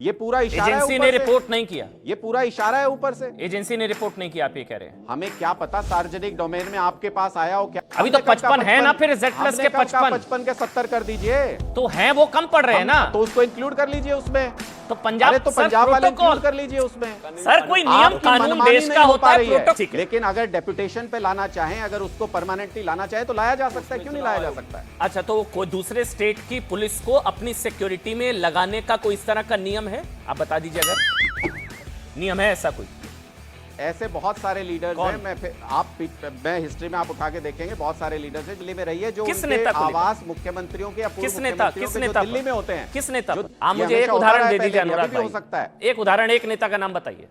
ये पूरा इशारा है एजेंसी ऊपर ने से। रिपोर्ट नहीं किया, ये पूरा इशारा है ऊपर से। एजेंसी ने रिपोर्ट नहीं किया, आप ये कह रहे हैं। हमें क्या पता सार्वजनिक डोमेन में आपके पास आया हो क्या। अभी तो हमने कब कहा 55 है ना, फिर Z+ हमने के कब कहा 55 55 के 70 कर दीजिए। तो हैं वो कम पड़ रहे हैं ना, तो उसको इंक्लूड कर लीजिए उसमें। तो पंजाब, अरे तो सर, पंजाब वाले प्रोटोकॉल इंक्लूड कर लीजिए उसमें। सर कोई नियम आपकी कानून मनमानी देश नहीं का हो होता पा है, रही प्रोटोकॉल। लेकिन अगर डेपुटेशन पे लाना चाहें, अगर उसको परमानेंटली लाना चाहे तो लाया जा सकता है, क्यों नहीं लाया जा सकता है। अच्छा, तो कोई दूसरे स्टेट की पुलिस को अपनी सिक्योरिटी में लगाने का कोई इस तरह का नियम है? आप बता दीजिए अगर नियम है ऐसा कोई। ऐसे बहुत सारे लीडर्स कौन? हैं। मैं हिस्ट्री में आप उठा के देखेंगे, बहुत सारे लीडर्स हैं दिल्ली में रहिए जो किस उनके नेता को आवास मुख्यमंत्रियों के या पूर्व किस नेता, मुख्यमंत्रियों किस के जो नेता दिल्ली पर? में होते हैं। किस नेता जो- पर? आप ये मुझे एक हमेशा होता उदाहरण रहा है दे पहले दीजिए भी, अनुराग अभी भी हो भाई। सकता है। एक उदाहरण, एक नेता का नाम बताइए।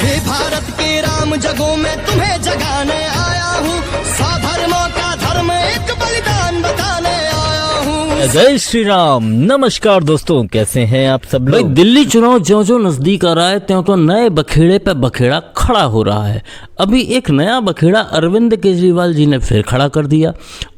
हे भारत के राम जगों में तुम्हें जगाने आया हूँ, साधर्मों का धर्म एक बलिदान बताने आया हूँ। जय श्री राम। नमस्कार दोस्तों, कैसे हैं आप सब लोग। भाई दिल्ली चुनाव ज्यों-ज्यों नजदीक आ रहा है त्यों तो नए बखेड़े पे बखेड़ा खड़ा हो रहा है। अभी एक नया बखेड़ा अरविंद केजरीवाल जी ने फिर खड़ा कर दिया।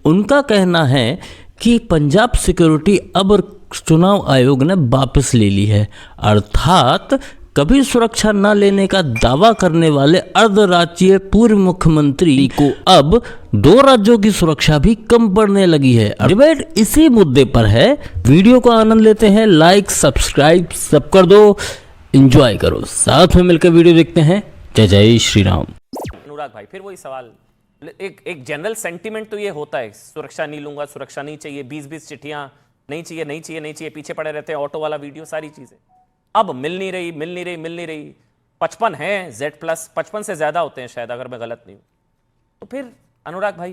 उनका कहना है कि पंजाब सिक्योरिटी अब चुनाव आयोग ने वापस ले ली है, अर्थात कभी सुरक्षा न लेने का दावा करने वाले अर्धराज्यीय पूर्व मुख्यमंत्री को अब 2 राज्यों की सुरक्षा भी कम पड़ने लगी है। डिबेट इसी मुद्दे पर है। वीडियो को आनंद लेते हैं, लाइक सब्सक्राइब सब कर दो, एंजॉय करो, साथ में मिलकर वीडियो देखते हैं। जय जय श्री राम। अनुराग भाई, फिर वही सवाल, एक जनरल सेंटीमेंट तो ये होता है, सुरक्षा नहीं लूंगा, सुरक्षा नहीं चाहिए, 20-20 चिट्ठियां नहीं चाहिए, नहीं चाहिए, नहीं चाहिए, पीछे पड़े रहते हैं, ऑटो वाला वीडियो, सारी चीजें अब मिल नहीं रही, मिल नहीं रही, मिल नहीं रही। 55 है Z+, 55 से ज्यादा होते हैं शायद, अगर मैं गलत नहीं हूं। तो फिर अनुराग भाई,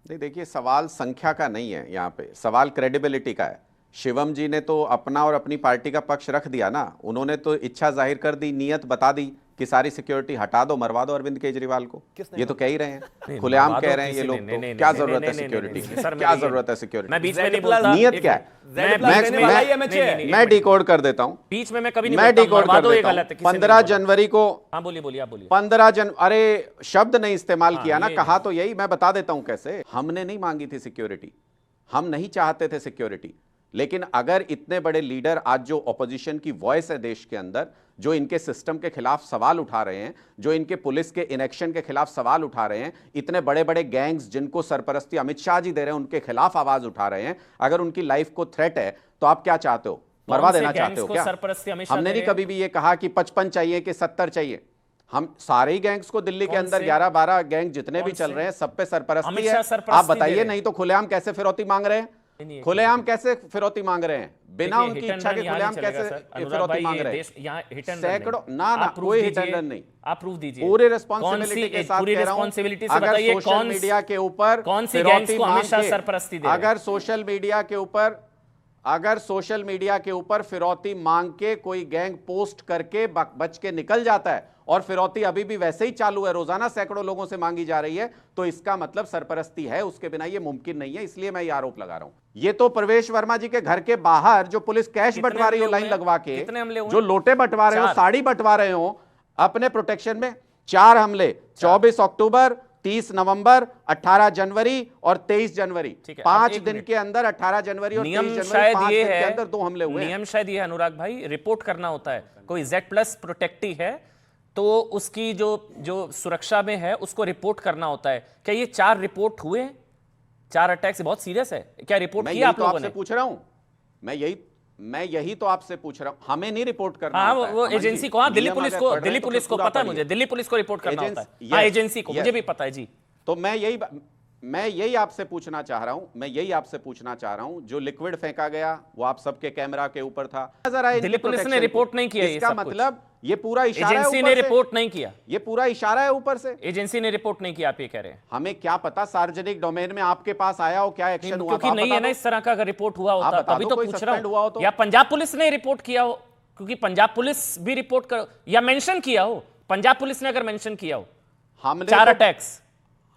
नहीं देखिए, सवाल संख्या का नहीं है, यहाँ पे सवाल क्रेडिबिलिटी का है। शिवम जी ने तो अपना और अपनी पार्टी का पक्ष रख दिया ना, उन्होंने तो इच्छा जाहिर कर दी, नियत बता दी कि सारी सिक्योरिटी हटा दो, मरवा दो अरविंद केजरीवाल को। ये तो कह ही रहे हैं, खुलेआम कह रहे हैं ये लोग। तो क्या जरूरत है सिक्योरिटी की, क्या जरूरत है सिक्योरिटी। मैं बीच में नहीं बोलता। नियत क्या है, मैं डिकोड कर देता हूं। बीच में मैं कभी नहीं मैं बोलता, डिकोड मरवा कर दो, ये देता गलत है, हूं। किसी ने 15 नहीं बोला। जनवरी को, हाँ बोलिए बोलिए, आप बोलिए। 15 अरे शब्द नहीं इस्तेमाल किया ना, ये कहा तो यही, मैं बता देता हूं कैसे। हमने नहीं मांगी थी सिक्योरिटी, हम नहीं चाहते थे सिक्योरिटी, लेकिन अगर इतने बड़े लीडर आज जो ऑपोजिशन की वॉइस है देश के अंदर, जो इनके सिस्टम के खिलाफ सवाल उठा रहे हैं, जो इनके पुलिस के इनएक्शन के खिलाफ सवाल उठा रहे हैं, इतने बड़े बड़े गैंग्स जिनको सरपरस्ती अमित शाह जी दे रहे हैं, उनके खिलाफ आवाज उठा रहे हैं, अगर उनकी लाइफ को थ्रेट है तो आप क्या चाहते हो, मरवा देना चाहते हो क्या? हमने नहीं कभी भी ये कहा कि 55 चाहिए कि 70 चाहिए। हम सारे ही गैंग्स को दिल्ली के अंदर 11-12 गैंग जितने भी चल रहे हैं सब पे सरपरस्ती है। आप बताइए, नहीं तो खुलेआम कैसे फिरौती मांग रहे हैं? खुलेआम कैसे फिरौती मांग रहे हैं? बिना उनकी इच्छा के खुलेआम कैसे फिरौती मांग रहे हैं? सैकड़ों ना कोई हिट एंड रन नहीं। आप प्रूफ दीजिए पूरे रिस्पांसिबिलिटी के साथ कह रहा हूं, अगर सोशल मीडिया के ऊपर कौन सी गैंग्स को हमेशा सरपरस्ती दे रहे हैं? अगर सोशल मीडिया के ऊपर फिरौती मांग के कोई गैंग पोस्ट करके बच के निकल जाता है और फिरौती अभी भी वैसे ही चालू है, रोजाना सैकड़ों लोगों से मांगी जा रही है, तो इसका मतलब सरपरस्ती है, उसके बिना ये मुमकिन नहीं है। इसलिए मैं ये आरोप लगा रहा हूं। ये तो प्रवेश वर्मा जी के घर के बाहर जो पुलिस कैश बंटवा रही हो लाइन लगवा के, जो लोटे बंटवा रहे हो, साड़ी बंटवा रहे हो अपने प्रोटेक्शन में, 4 हमले 24 अक्टूबर, 30 नवंबर, 18 जनवरी और 23 जनवरी, 5 दिन के अंदर 18 जनवरी और 23 जनवरी, 5 दिन के अंदर 2 हमले हुए। नियम शायद ये है अनुराग भाई, रिपोर्ट करना होता है। कोई Z+ प्रोटेक्टी है तो उसकी जो सुरक्षा में है उसको रिपोर्ट करना होता है। क्या ये 4 रिपोर्ट हुए? 4 अटैक्स बहुत सीरियस है क्या? रिपोर्ट किया आप लोगों ने? आपसे पूछ रहा हूं, मैं यही तो आपसे पूछ रहा हूं। हमें नहीं रिपोर्ट करना हाँ, होता है। वो एजेंसी को, हाँ, दिल्ली पुलिस को पता है, मुझे दिल्ली पुलिस को रिपोर्ट करना होता है। हाँ, एजेंसी को मुझे भी पता है जी। तो मैं यही आपसे पूछना चाह रहा हूं, जो लिक्विड फेंका गया वो आप सबके कैमरा के ऊपर था, नजर आया। दिल्ली पुलिस ने रिपोर्ट नहीं किया, इसका मतलब ये पूरा इशारा है, एजेंसी ने रिपोर्ट नहीं किया, ये पूरा इशारा है ऊपर से। एजेंसी ने रिपोर्ट नहीं किया, आप ये कह रहे हैं। हमें क्या पता सार्वजनिक डोमेन में आपके पास आया हो, क्या एक्शन हुआ? क्योंकि नहीं है ना इस तरह का, अगर रिपोर्ट हुआ होता तभी तो पूछ रहा हूं। तो या पंजाब पुलिस ने रिपोर्ट किया हो, क्योंकि पंजाब पुलिस भी रिपोर्ट कर, या मेंशन किया हो, पंजाब पुलिस ने अगर मेंशन किया हो, हमने 4 अटैक्स,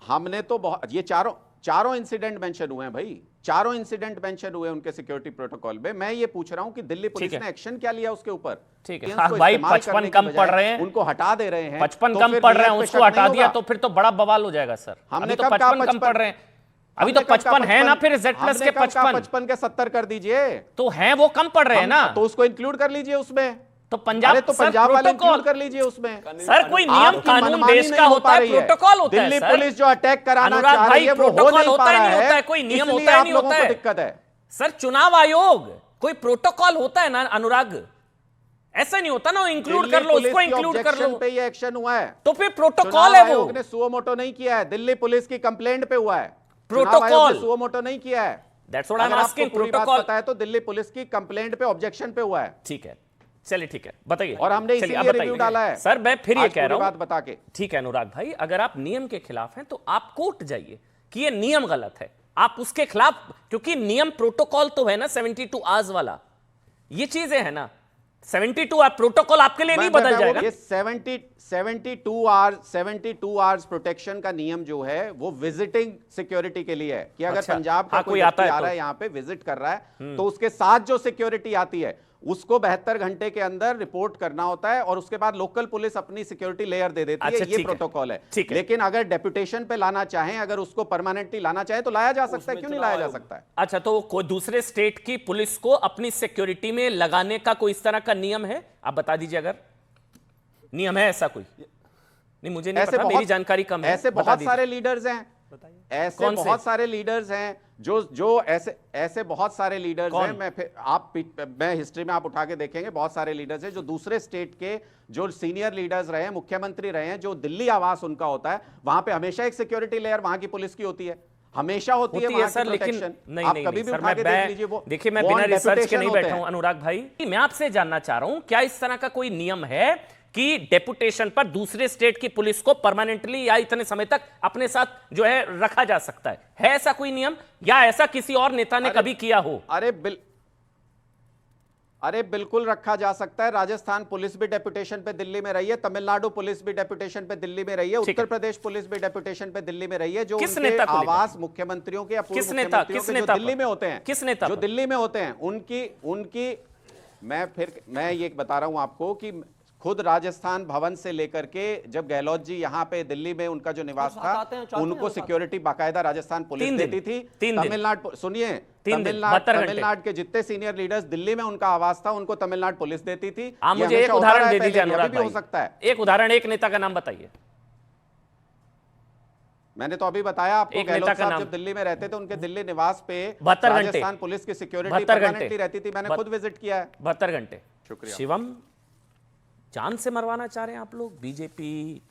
हमने तो बहुत, ये चारों इंसिडेंट मेंशन हुए हैं भाई, चारों इंसिडेंट मेंशन हुए उनके सिक्योरिटी प्रोटोकॉल में। मैं ये पूछ रहा हूं कि दिल्ली पुलिस ने एक्शन क्या लिया उसके ऊपर? ठीक है भाई, 55 कम पड़ रहे हैं, उनको हटा दे रहे हैं। 55 कम पड़ रहे हैं, उसको हटा दिया तो फिर तो बड़ा बवाल हो जाएगा सर। हमने तो 55 कम पड़ रहे हैं, अभी तो 55 है ना, फिर Z प्लस के 55 के 70 कर दीजिए, तो हैं वो कम पड़ रहे हैं ना, तो उसको इंक्लूड कर लीजिए उसमें। तो पंजाब, तो पंजाब वाले इंक्लूड कर लीजिए उसमें। सर कोई नियम कानून देश का होता है, प्रोटोकॉल होता है। दिल्ली पुलिस जो अटैक कराना अनुराग चाह रही है वो हो प्रोटोकॉल नहीं होता पा है, रहा नहीं होता है, है, कोई नियम इसलिए होता है, आप नहीं लोगों होता को है। दिक्कत है। सर चुनाव आयोग कोई प्रोटोकॉल होता है ना अनुराग, ऐसा नहीं होता ना इंक्लूड कर लो, उसको इंक्लूड कर लो, पे ये एक्शन हुआ है, तो फिर प्रोटोकॉल है वो। आयोग ने सुओ मोटो नहीं किया है, दिल्ली पुलिस की कंप्लेंट पे हुआ है, प्रोटोकॉल सुओ मोटो नहीं किया है। That's what I am asking. Protocol पता है तो दिल्ली पुलिस की कंप्लेंट पे ऑब्जेक्शन पे हुआ है। ठीक है, चलिए ठीक है, बताइए। और हमने चलिए, इसीलिए अब बताइए। रिव्यू डाला है सर मैं फिर ये कह रहा हूं, बात बता के। ठीक है अनुराग भाई, अगर आप नियम के खिलाफ हैं तो आप कोर्ट जाइए कि ये नियम गलत है, आप उसके खिलाफ, क्योंकि नियम प्रोटोकॉल तो है ना 72 आवर्स वाला, ये चीजें है ना 72 आवर्स प्रोटोकॉल आपके लिए नहीं बदल जाएगा। ये 72 आवर्स प्रोटेक्शन का नियम जो है वो विजिटिंग सिक्योरिटी के लिए है कि अगर अच्छा, पंजाब का हाँ, कोई आता व्यक्ति है आ रहा है यहाँ पे विजिट कर रहा है तो उसके साथ जो सिक्योरिटी आती है उसको 72 घंटे के अंदर रिपोर्ट करना होता है और उसके बाद लोकल पुलिस अपनी सिक्योरिटी लेयर दे देती अच्छा, है। ये प्रोटोकॉल है। ठीक है। लेकिन अगर डेपुटेशन पे लाना चाहें, अगर उसको परमानेंटली लाना चाहे तो लाया जा सकता है, क्यों नहीं लाया जा सकता है? अच्छा, तो कोई दूसरे स्टेट की पुलिस को अपनी सिक्योरिटी में लगाने का कोई इस तरह का नियम है? आप बता दीजिए अगर नियम है ऐसा कोई। नहीं मुझे नहीं पता, मेरी जानकारी कम है। ऐसे बहुत सारे लीडर्स हैं, ऐसे बहुत सारे लीडर्स हैं जो ऐसे बहुत सारे लीडर्स हैं। मैं हिस्ट्री में आप उठा के देखेंगे, बहुत सारे लीडर्स हैं जो दूसरे स्टेट के जो सीनियर लीडर्स रहे हैं, मुख्यमंत्री रहे हैं, जो दिल्ली आवास उनका होता है, वहां पे हमेशा एक सिक्योरिटी लेयर वहां की पुलिस की होती है, हमेशा होती है वहां सर, की लेकिन प्रोटेक्शन। नहीं आप नहीं कभी नहीं, भी सर, उठा के देख लीजिए वो। देखिए मैं बिना रिसर्च के नहीं बैठा हूं अनुराग भाई, मैं आपसे जानना चाह रहा हूं क्या इस तरह का कोई नियम है कि डेपुटेशन पर दूसरे स्टेट की पुलिस को परमानेंटली या इतने समय तक अपने साथ जो है रखा जा सकता है ऐसा कोई नियम, या ऐसा किसी और नेता ने कभी किया हो? अरे बिल्कुल रखा जा सकता है। राजस्थान पुलिस भी डेपुटेशन पे दिल्ली में रही है, तमिलनाडु पुलिस भी डेपुटेशन पे दिल्ली में रही है, उत्तर प्रदेश पुलिस भी डेपुटेशन पे दिल्ली में रही है। जो उनके आवास मुख्यमंत्रियों के या पूर्व मुख्यमंत्रियों के जो दिल्ली में होते हैं, किस नेता जो दिल्ली में होते हैं उनकी मैं ये बता रहा हूं आपको कि खुद राजस्थान भवन से लेकर के जब गहलोत जी यहाँ पे दिल्ली में उनका जो निवास था, उनको सिक्योरिटी बाकायदा राजस्थान पुलिस देती थी। तमिलनाडु सुनिए, तमिलनाडु के जितने सीनियर लीडर्स दिल्ली में उनका आवास था, उनको तमिलनाडु पुलिस देती थी। आप मुझे एक उदाहरण दे दीजिए अनुराग भाई, हो सकता है एक उदाहरण, एक नेता का नाम बताइए। मैंने तो अभी बताया आपको, गहलोत साहब जब दिल्ली में रहते थे उनके दिल्ली निवास पे 72 घंटे राजस्थान पुलिस की सिक्योरिटी परमानेंटली रहती थी। मैंने खुद विजिट किया है। 72 घंटे। शुक्रिया। शिवम, जान से मरवाना चाह रहे हैं आप लोग, बीजेपी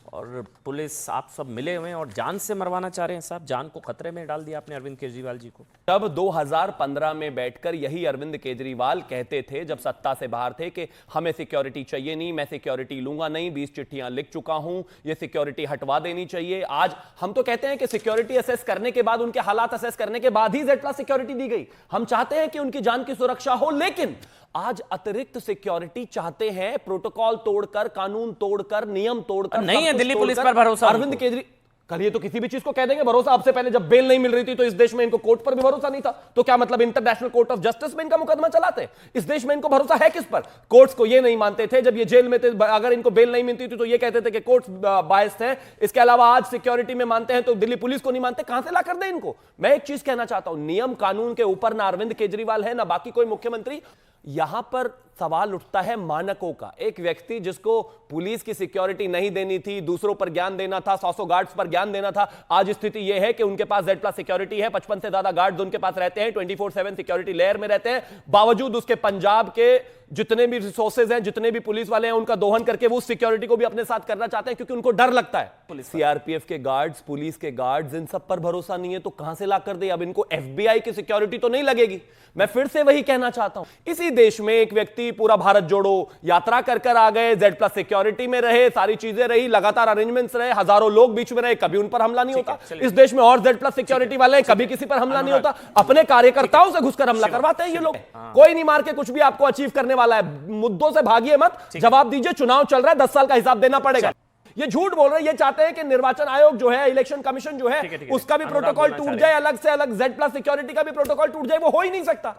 और पुलिस आप सब मिले हुए हैं और जान से मरवाना चाह रहे हैं साहब, जान को खतरे में डाल दिया आपने अरविंद केजरीवाल जी को। तब 2015 में बैठकर यही अरविंद केजरीवाल कहते थे जब सत्ता से बाहर थे कि हमें सिक्योरिटी चाहिए नहीं, मैं सिक्योरिटी लूंगा नहीं, 20 चिट्ठियां लिख चुका हूं, ये सिक्योरिटी हटवा देनी चाहिए। आज हम तो कहते हैं कि सिक्योरिटी असेस करने के बाद, उनके हालात असेस करने के बाद ही Z+ सिक्योरिटी दी गई। हम चाहते हैं कि उनकी जान की सुरक्षा हो, लेकिन आज अतिरिक्त सिक्योरिटी चाहते हैं, प्रोटोकॉल तोड़कर, कानून तोड़कर, नियम तोड़कर। नहीं है दिल्ली पुलिस पर भरोसा अरविंद केजरीवाल करिए तो किसी भी चीज को कह देंगे भरोसा। आपसे पहले जब बेल नहीं मिल रही थी तो इस देश में इनको कोर्ट पर भी भरोसा नहीं था, तो क्या मतलब इंटरनेशनल कोर्ट ऑफ जस्टिस में इनका मुकदमा चलाते? इस देश में इनको भरोसा है किस पर? कोर्ट्स को ये नहीं मानते थे जब ये जेल में थे, अगर इनको बेल नहीं मिलती थी तो ये कहते थे कि कोर्ट्स बायस्ड है। इसके अलावा आज सिक्योरिटी में मानते हैं तो दिल्ली पुलिस को नहीं मानते। कहां से ला कर दे इनको? मैं एक चीज कहना चाहता हूं, नियम कानून के ऊपर ना अरविंद केजरीवाल है ना बाकी कोई मुख्यमंत्री। यहां पर सवाल उठता है मानकों का। एक व्यक्ति जिसको पुलिस की सिक्योरिटी नहीं देनी थी, दूसरों पर ज्ञान देना था, 100 गार्ड्स पर ज्ञान देना था, आज स्थिति यह है कि उनके पास Z+ सिक्योरिटी है, 55 से ज्यादा गार्ड्स उनके पास रहते हैं, 24/7 सिक्योरिटी लेयर में रहते हैं। बावजूद उसके पंजाब के जितने भी रिसोर्सेज हैं, जितने भी पुलिस वाले हैं, उनका दोहन करके वो सिक्योरिटी को भी अपने साथ करना चाहते हैं क्योंकि उनको डर लगता है। CRPF के गार्ड्स, पुलिस के गार्ड्स, इन सब पर भरोसा नहीं है तो कहां से ला कर दे? अब इनको FBI की सिक्योरिटी तो नहीं लगेगी। मैं फिर से वही कहना चाहता हूं, इसी देश में एक व्यक्ति पूरा भारत जोड़ो यात्रा कर आ गए, Z+ सिक्योरिटी में रहे, सारी चीजें रही, लगातार अरेंजमेंट्स रहे, हजारों लोग बीच में रहे, कभी उन पर हमला नहीं होता। इस देश में और Z+ सिक्योरिटी वाले हैं, कभी किसी पर हमला नहीं होता। अपने कार्यकर्ताओं से घुसकर हमला करवाते हैं ये लोग। कोई नहीं मार के कुछ भी आपको अचीव करने वाला है। मुद्दों से भागिए मत, जवाब दीजिए। चुनाव चल रहा है, 10 साल का हिसाब देना पड़ेगा। ये झूठ बोल रहे हैं, ये चाहते हैं कि निर्वाचन आयोग जो है, इलेक्शन कमीशन जो है, उसका भी प्रोटोकॉल टूट जाए, अलग से अलग Z+ सिक्योरिटी का भी प्रोटोकॉल टूट जाए। वो हो ही नहीं सकता।